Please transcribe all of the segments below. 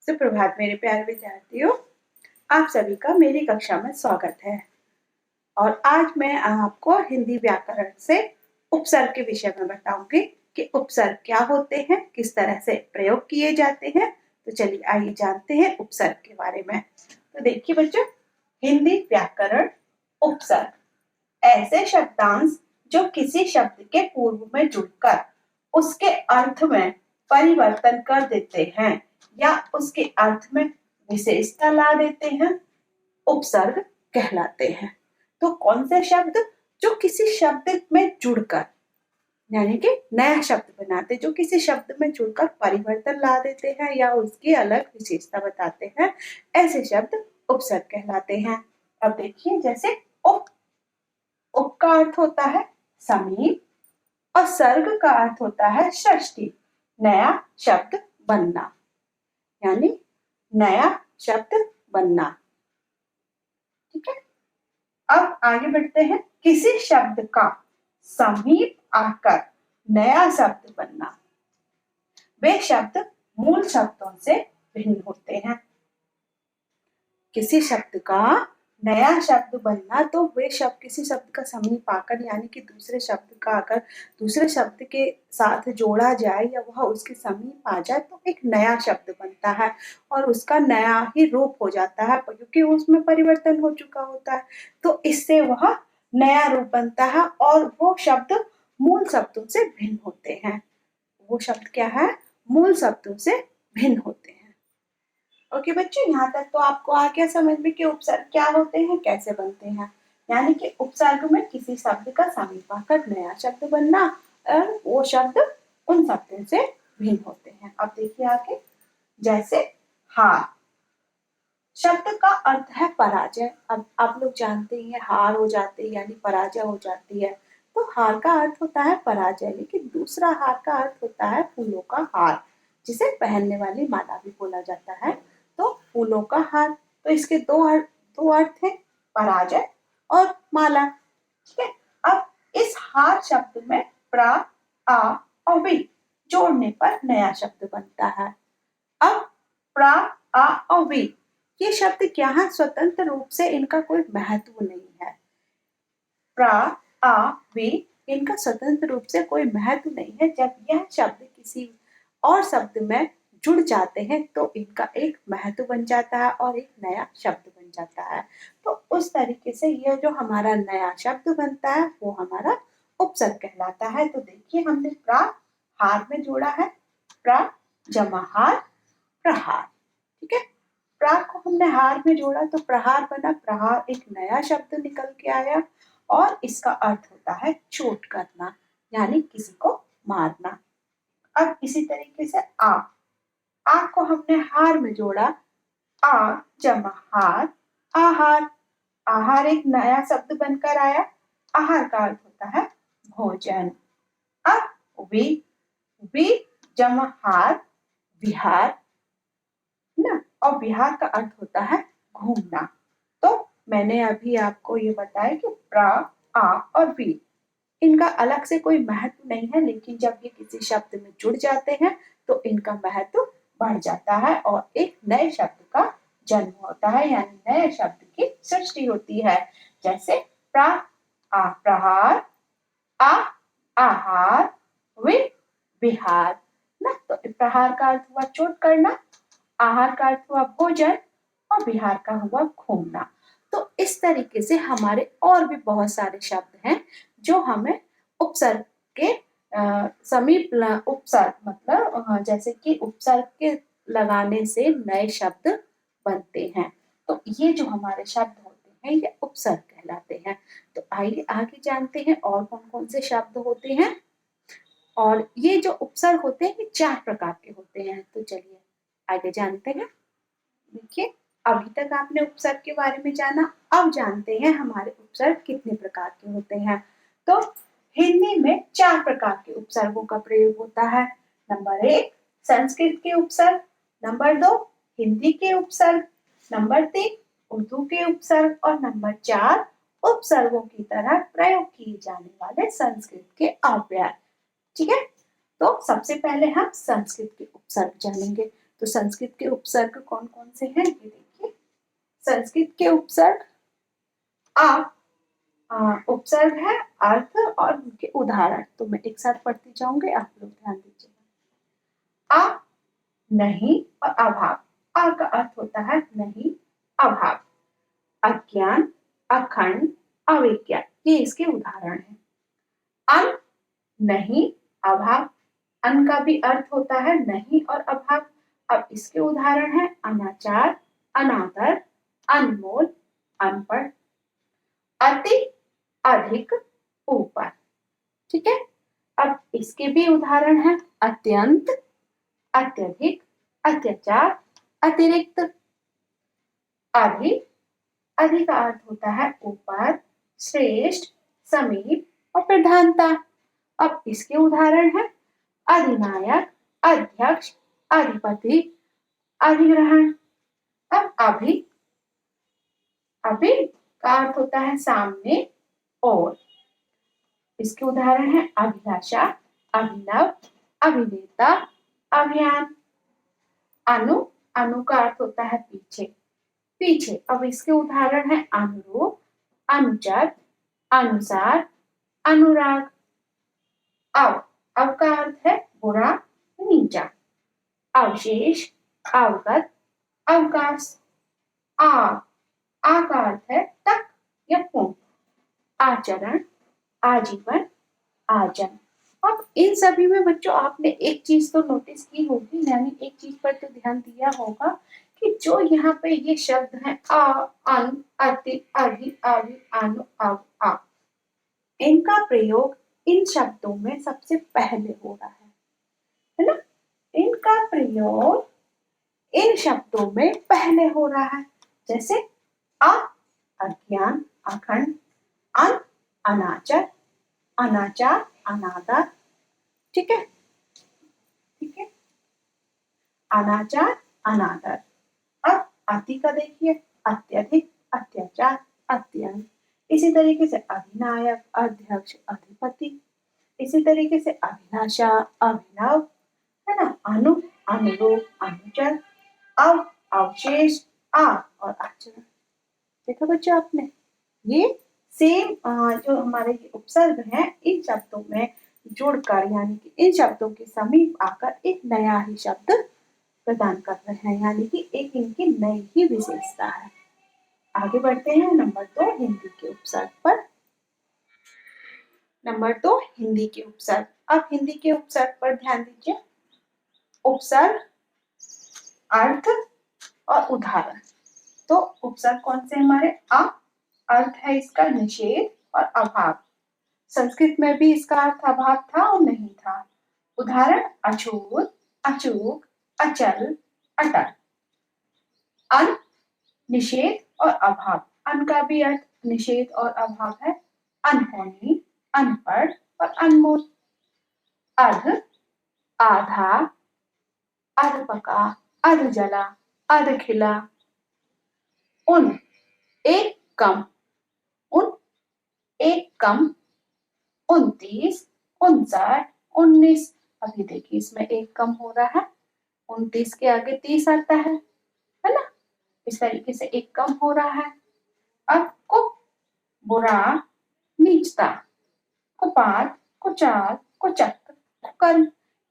सुप्रभात मेरे प्यारे विद्यार्थियों, आप सभी का मेरी कक्षा में स्वागत है। और आज मैं आपको हिंदी व्याकरण से उपसर्ग के विषय में बताऊंगी कि उपसर्ग क्या होते हैं, किस तरह से प्रयोग किए जाते हैं। तो चलिए आइए जानते हैं उपसर्ग के बारे में। तो देखिए बच्चों, हिंदी व्याकरण उपसर्ग ऐसे शब्दांश जो किसी शब्द के पूर्व में जुड़कर उसके अर्थ में परिवर्तन कर देते हैं या उसके अर्थ में विशेषता ला देते हैं, उपसर्ग कहलाते हैं। तो कौन से शब्द जो किसी शब्द में जुड़कर यानी कि नया शब्द बनाते, जो किसी शब्द में जुड़कर परिवर्तन ला देते हैं या उसकी अलग विशेषता बताते हैं, ऐसे शब्द उपसर्ग कहलाते हैं। अब देखिए, जैसे उप का अर्थ होता है समीप और सर्ग का अर्थ होता है षष्ठी, नया शब्द बनना, यानी नया शब्द बनना। ठीक है, अब आगे बढ़ते हैं। किसी शब्द का समीप आकर नया शब्द बनना, वे शब्द मूल शब्दों से भिन्न होते हैं। किसी शब्द का नया शब्द बनना, तो वे शब्द किसी शब्द का समीप आकर यानी कि दूसरे शब्द का अगर दूसरे शब्द के साथ जोड़ा जाए या वह उसके समीप आ जाए तो एक नया शब्द बनता है और उसका नया ही रूप हो जाता है, क्योंकि उसमें परिवर्तन हो चुका होता है। तो इससे वह नया रूप बनता है और वो शब्द मूल शब्दों से भिन्न होते हैं। वो शब्द क्या है? मूल शब्दों से भिन्न होते हैं। ओके बच्चों, यहाँ तक तो आपको आ गया समझ में कि उपसर्ग क्या होते हैं, कैसे बनते हैं। यानी कि उपसर्ग में किसी शब्द का समीप आकर नया शब्द बनना और वो शब्द उन शब्दों से भिन्न होते हैं। अब देखिए आगे, जैसे हार, शब्द का अर्थ है पराजय। अब आप लोग जानते हैं हार हो जाती है यानी पराजय हो जाती है, तो हार का अर्थ होता है पराजय। लेकिन दूसरा हार का अर्थ होता है फूलों का हार, जिसे पहनने वाली माला भी बोला जाता है। तो फूलों का हार, तो इसके दो अर्थ हैं, पराजय और माला। ठीक है, अब इस हार शब्द में प्रा, आ और वी जोड़ने पर नया शब्द बनता है। अब प्रा, आ और वी ये शब्द क्या है? स्वतंत्र रूप से इनका कोई महत्व नहीं है। प्रा, आ, वी इनका स्वतंत्र रूप से कोई महत्व नहीं है। जब यह शब्द किसी और शब्द में जुड़ जाते हैं तो इनका एक महत्व बन जाता है और एक नया शब्द बन जाता है। तो उस तरीके से यह जो हमारा नया शब्द बनता है वो हमारा उपसर्ग कहलाता है। तो देखिए, हमने प्रा हार में जोड़ा है, प्रा जमा हार प्रहार। ठीक है, प्रा को हमने हार में जोड़ा तो प्रहार बना, प्रहार एक नया शब्द निकल के आया और इसका अर्थ होता है चोट करना यानी किसी को मारना। अब इसी तरीके से आ को हमने हार में जोड़ा, आ जमा हार आहार, आहार एक नया शब्द बनकर आया। आहार का अर्थ होता है भोजन। अब वी जमा हार विहार ना, और विहार का अर्थ होता है घूमना। तो मैंने अभी आपको ये बताया कि प्रा, आ और वी इनका अलग से कोई महत्व नहीं है, लेकिन जब ये किसी शब्द में जुड़ जाते हैं तो इनका महत्व बढ़ जाता है और एक नए शब्द का जन्म होता है, यानी नए शब्द की सृष्टि होती है। जैसे प्रा, आ प्रहार, आ आहार, वी विहार ना। तो प्रहार का अर्थ हुआ चोट करना, आहार का अर्थ हुआ भोजन और विहार का हुआ घूमना। तो इस तरीके से हमारे और भी बहुत सारे शब्द हैं जो हमें उपसर्ग के समीप उपसर्ग मतलब जैसे कि उपसर्ग के लगाने से नए शब्द बनते हैं। तो ये जो हमारे शब्द होते हैं ये उपसर्ग कहलाते हैं। तो आइए आगे जानते हैं और कौन कौन से शब्द होते हैं। और ये जो उपसर्ग होते हैं ये 4 प्रकार के होते हैं। तो चलिए आगे जानते हैं। देखिए, अभी तक आपने उपसर्ग के बारे में जाना, अब जानते हैं हमारे उपसर्ग कितने प्रकार के होते हैं। तो हिंदी में 4 प्रकार के उपसर्गों का प्रयोग होता है। नंबर 1 संस्कृत के उपसर्ग, नंबर 2 हिंदी के उपसर्ग, नंबर 3 उर्दू के उपसर्ग और नंबर 4 उपसर्गों की तरह प्रयोग किए जाने वाले संस्कृत के अव्यय। ठीक है, तो सबसे पहले हम संस्कृत के उपसर्ग जानेंगे। तो संस्कृत के उपसर्ग कौन कौन से हैं, ये देखिए। संस्कृत के उपसर्ग उपसर्ग है, अर्थ और उनके उदाहरण। तो मैं एक साथ पढ़ती जाऊंगी, आप लोग ध्यान दीजिएगा। आ, नहीं और अभाव। आ का अर्थ होता है नहीं, अभाव। अज्ञान, अखंड, अविज्ञान, ये इसके उदाहरण हैं। अन, नहीं, अभाव। अन का भी अर्थ होता है नहीं और अभाव। अब इसके उदाहरण है अनाचार, अनादर, अनमोल, अनपढ़। अति, अधिक, ऊपर। ठीक है। अब इसके भी उदाहरण है अत्यंत, अत्यधिक, अत्याचार, अतिरिक्त। अधिक, अधिक का अर्थ होता है ऊपर, श्रेष्ठ, समीप और प्रधानता। अब इसके उदाहरण है अधिनायक, अध्यक्ष, अधिपति, अधिग्रहण। अब अभी, अभी का अर्थ होता है सामने और। इसके उदाहरण है अभिलाषा, अभिनव, अभिनेता, अभियान। अनु, अनु का अर्थ होता है पीछे, पीछे। अब इसके उदाहरण है अनुरूप, अनुचर, अनुसार, अनुराग। अब का अर्थ है बुरा, नीचा। अवशेष, अवगत, अवकाश। आ का अर्थ है तक या पूर्ण। आचरण, आजीवन, आजन। अब इन सभी में बच्चों आपने एक चीज तो नोटिस की होगी, यानी एक चीज पर तो ध्यान दिया होगा कि जो यहाँ पे ये शब्द हैं आ, अन, अति, अधि, आवि, अनु, अव, आ, इनका प्रयोग इन शब्दों में सबसे पहले हो रहा है ना। इनका प्रयोग इन शब्दों में पहले हो रहा है। जैसे अ, अज्ञान, अखंड। अन, अनाचर, अनाचार, अनादर। ठीक है, ठीक है। अनाचार, अनादर। अब अति का देखिए, अत्यधिक, अत्याचार, अत्यंत। इसी तरीके से अधिनायक, अध्यक्ष, अधिपति। इसी तरीके से अभिलाषा, अभिनव, है ना, अनु, अनुरूप, अनुचर, अवशेष, और आचरण। देखा बच्चों आपने, ये सेम जो हमारे ये उपसर्ग हैं इन शब्दों में जुड़कर, यानी कि इन शब्दों के समीप आकर एक नया ही शब्द प्रदान कर रहे हैं, यानी कि एक इनकी नई ही विशेषता है। आगे बढ़ते हैं नंबर 2 हिंदी के उपसर्ग पर। नंबर 2 हिंदी के उपसर्ग। अब हिंदी के उपसर्ग पर ध्यान दीजिए। उपसर्ग, अर्थ और उदाहरण। तो उपसर्ग कौन से हमारे अर्थ है इसका निषेध और अभाव। संस्कृत में भी इसका अर्थ अभाव था और नहीं था। उदाहरण अछूत, अचूक, अचल, अटल। अन, निषेध और अभाव। अन का भी अर्थ निषेध और अभाव है। अनहोनी, अनपढ़ और अनमोल। अर्ध, आधा, अर्ध पका, अर्ध जला, अर्ध खिला। उन, एक कम, उन, एक कम, 29, 59, 19। अभी देखिए इसमें एक कम हो रहा है, 29 के आगे 30 आता है ना। इस तरीके से एक कम हो रहा है। अब को, बुरा, नीचता, कुपात, कुचाल, कुचक, कुकर्म।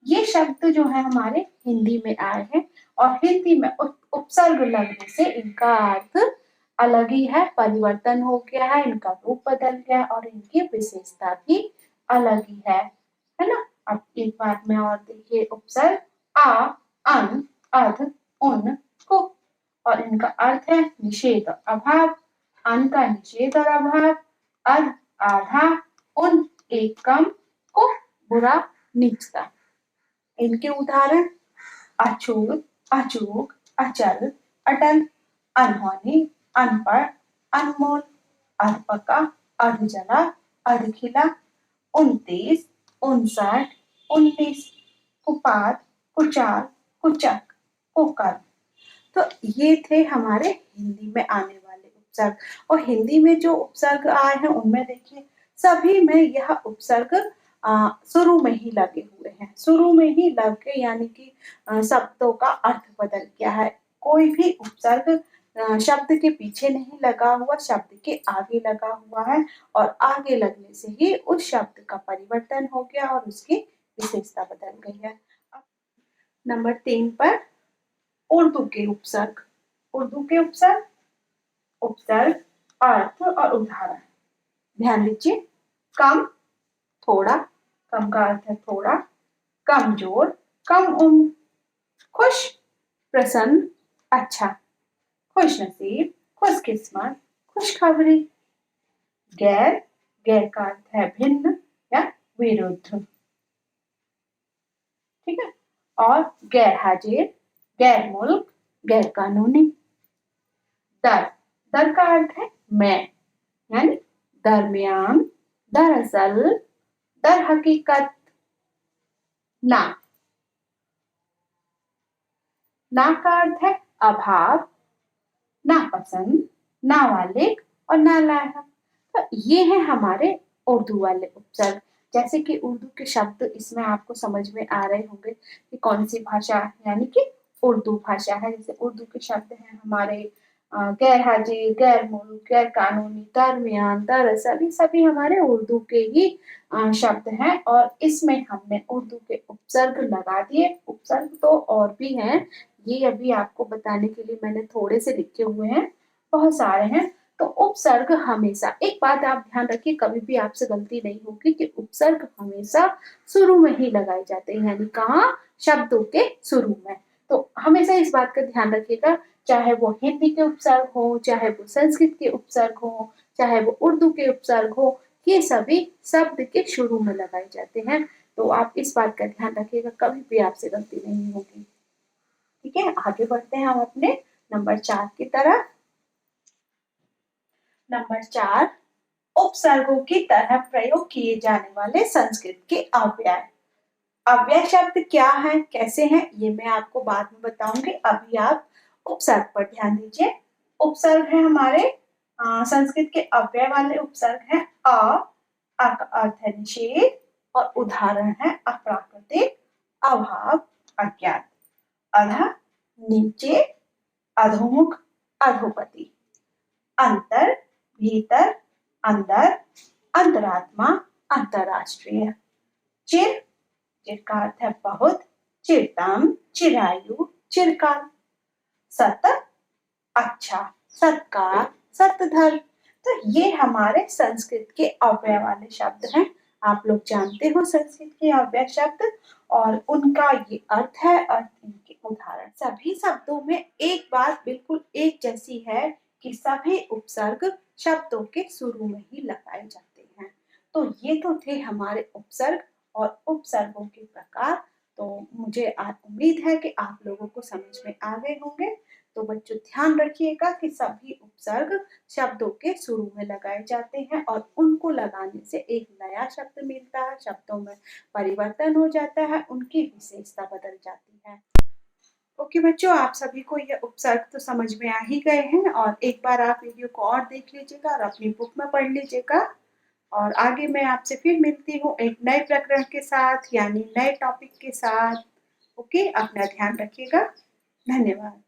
ये शब्द जो है हमारे हिंदी में आए हैं और हिंदी में उपसर्ग लगने से इनका अर्थ अलग ही है, परिवर्तन हो गया है, इनका रूप बदल गया और इनकी विशेषता भी अलग ही है ना। अब एक बार में और देखिए उपसर्ग अन, अर्ध, उन, को, और इनका अर्थ है निषेध और अभाव। अन का निषेध और अभाव, अर्ध, आधा, उन, एक कम, को, बुरा, नीचता। इनके उदाहरण अछूत, अचूक, अचल, अटल, अनहोनी, अनपढ़, अनमोल, अर्धपका, अर्धजला, अर्धखिला, 29, 59, 19, कुपात, कुचाल, कुचक, कुकर्म। तो ये थे हमारे हिंदी में आने वाले उपसर्ग। और हिंदी में जो उपसर्ग आए हैं उनमें देखिए सभी में यह उपसर्ग शुरू में ही लगे हुए हैं, शुरू में ही लग के यानी कि शब्दों का अर्थ बदल गया है। कोई भी उपसर्ग शब्द के पीछे नहीं लगा हुआ, शब्द के आगे लगा हुआ है और आगे लगने से ही उस शब्द का परिवर्तन हो गया और उसकी विशेषता बदल गई है। नंबर 3 पर उर्दू के उपसर्ग। उर्दू के उपसर्ग, उपसर्ग, अर्थ और उदाहरण। ध्यान दीजिए, कम, थोड़ा, कम का अर्थ है थोड़ा, कमजोर, कम उम्र, खुश, प्रसन्न, अच्छा, खुश नसीब, खुशकिस्मत, खुशखबरी। गैर, गैर का अर्थ है भिन्न या विरुद्ध, ठीक है। और गैर हाजिर, गैर मुल्क, गैर कानूनी। दर, दर का अर्थ है मैं, यानी दरमियान, दरअसल, दर हकीकत। ना, ना का अर्थ है अभाव, नापसंद, नाबालिग और नालायक। तो ये है हमारे उर्दू वाले उपसर्ग। जैसे कि उर्दू के शब्द इसमें आपको समझ में आ रहे होंगे कि कौन सी भाषा यानी कि उर्दू भाषा है। जैसे उर्दू के शब्द हैं हमारे गैर हाजिर, गैर मुल्क, गैर कानूनी, दरमियान, दरअसल, ये सभी हमारे उर्दू के ही शब्द हैं और इसमें हमने उर्दू के उपसर्ग लगा दिए। उपसर्ग तो और भी हैं, ये अभी आपको बताने के लिए मैंने थोड़े से लिखे हुए हैं, बहुत सारे हैं। तो उपसर्ग हमेशा, एक बात आप ध्यान रखिए, कभी भी आपसे गलती नहीं होगी कि उपसर्ग हमेशा शुरू में ही लगाए जाते हैं, यानी कहाँ, शब्दों के शुरू में। तो हमेशा इस बात का ध्यान रखिएगा, चाहे वो हिंदी के उपसर्ग हो, चाहे वो संस्कृत के उपसर्ग हो, चाहे वो उर्दू के उपसर्ग हो, ये सभी शब्द के शुरू में लगाए जाते हैं। तो आप इस बात का ध्यान रखिएगा, कभी भी आपसे गलती नहीं होगी, ठीक है। आगे बढ़ते हैं हम अपने नंबर 4 की तरफ। नंबर 4, उपसर्गों की तरह प्रयोग किए जाने वाले संस्कृत के अव्यय। अव्यय शब्द क्या है, कैसे हैं, ये मैं आपको बाद में बताऊंगी। अभी आप उपसर्ग पर ध्यान दीजिए। उपसर्ग है हमारे संस्कृत के अव्यय वाले उपसर्ग हैं अ का अर्थ है निषेध और उदाहरण है अप्राकृतिक, अभाव, अज्ञात। अध, नीचे, अधोमुख, अधोपति। अंतर, भीतर, अंदर, अंतरात्मा, अंतरराष्ट्रीय। चिर, जिसका अर्थ है बहुत, चिरतम, चिरायु, चिरकाल। सत, अच्छा, सत्कार, सतधर। तो ये हमारे संस्कृत के अव्यय वाले शब्द हैं। आप लोग जानते हो संस्कृत के अव्यय शब्द और उनका ये अर्थ है, अर्थ इनके उदाहरण। सभी शब्दों में एक बात बिल्कुल एक जैसी है कि सभी उपसर्ग शब्दों के शुरू में ही लगाए जाते हैं। तो ये तो थे हमारे उपसर्ग और उपसर्गों के प्रकार। तो मुझे उम्मीद है कि आप लोगों को समझ में आ गए होंगे। तो बच्चों ध्यान रखिएगा कि सभी उपसर्ग शब्दों के शुरू में लगाए जाते हैं और उनको लगाने से एक नया शब्द मिलता है, शब्दों में परिवर्तन हो जाता है, उनकी विशेषता बदल जाती है। ओके बच्चों, आप सभी को ये उपसर्ग तो समझ में आ ही गए हैं और एक बार आप वीडियो को और देख लीजिएगा और अपनी बुक में पढ़ लीजिएगा। और आगे मैं आपसे फिर मिलती हूँ एक नए प्रकरण के साथ, यानी नए टॉपिक के साथ। ओके, अपना ध्यान रखिएगा। धन्यवाद।